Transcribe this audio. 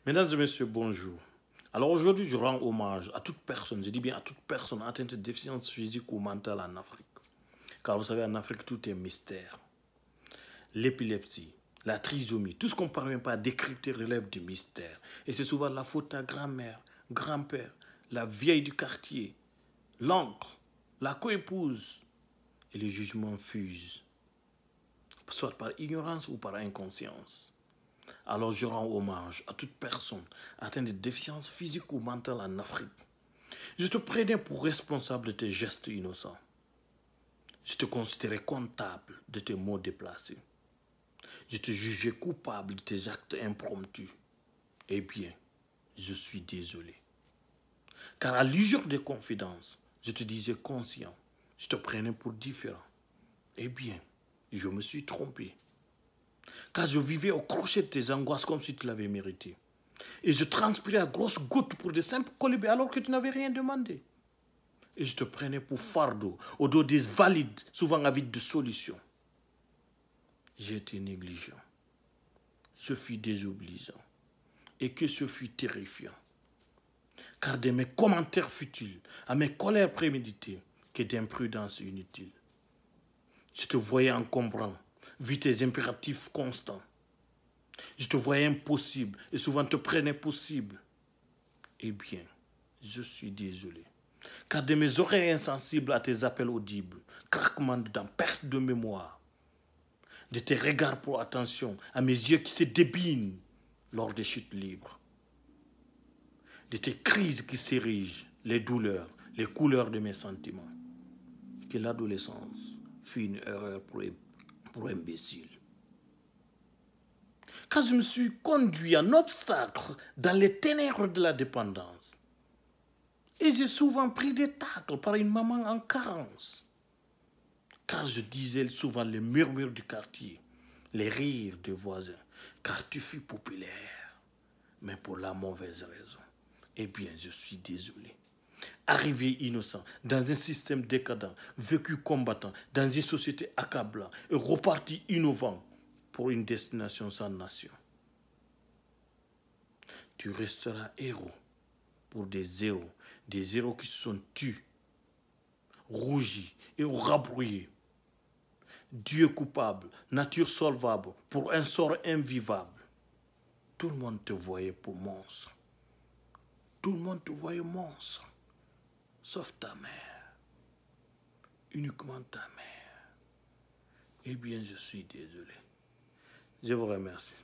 Mesdames et messieurs, bonjour. Alors aujourd'hui, je rends hommage à toute personne, je dis bien à toute personne atteinte de déficience physique ou mentale en Afrique. Car vous savez, en Afrique, tout est mystère. L'épilepsie, la trisomie, tout ce qu'on ne parvient pas à décrypter relève du mystère. Et c'est souvent la faute à grand-mère, grand-père, la vieille du quartier, l'oncle, la coépouse. Et les jugements fusent, soit par ignorance ou par inconscience. Alors je rends hommage à toute personne atteinte de déficience physique ou mentale en Afrique. Je te prenais pour responsable de tes gestes innocents. Je te considérais comptable de tes mots déplacés. Je te jugeais coupable de tes actes impromptus. Eh bien, je suis désolé. Car à l'usure des confidences, je te disais conscient. Je te prenais pour différent. Eh bien, je me suis trompé. Car je vivais au crochet de tes angoisses comme si tu l'avais mérité. Et je transpirais à grosses gouttes pour de simples colibés alors que tu n'avais rien demandé. Et je te prenais pour fardeau, au dos des valides, souvent avides de solutions. J'ai été négligent. Je fus désobligeant. Et que ce fut terrifiant. Car de mes commentaires futiles, à mes colères préméditées, que d'imprudence inutile. Je te voyais encombrant, vu tes impératifs constants. Je te voyais impossible et souvent te prenais possible. Eh bien, je suis désolé. Car de mes oreilles insensibles à tes appels audibles, craquement de dents, perte de mémoire, de tes regards pour attention, à mes yeux qui se débinent lors des chutes libres, de tes crises qui s'érigent, les douleurs, les couleurs de mes sentiments, que l'adolescence fut une erreur pour imbécile. Car je me suis conduit en obstacle dans les ténèbres de la dépendance. Et j'ai souvent pris des tacles par une maman en carence. Car je disais souvent les murmures du quartier, les rires des voisins. Car tu fus populaire, mais pour la mauvaise raison. Eh bien, je suis désolé. Arrivé innocent, dans un système décadent, vécu combattant, dans une société accablant, et reparti innovant pour une destination sans nation. Tu resteras héros pour des héros qui se sont tus, rougis et rabrouillés. Dieu coupable, nature solvable, pour un sort invivable. Tout le monde te voyait pour monstre. Tout le monde te voyait monstre. Sauf ta mère. Uniquement ta mère. Eh bien, je suis désolé. Je vous remercie.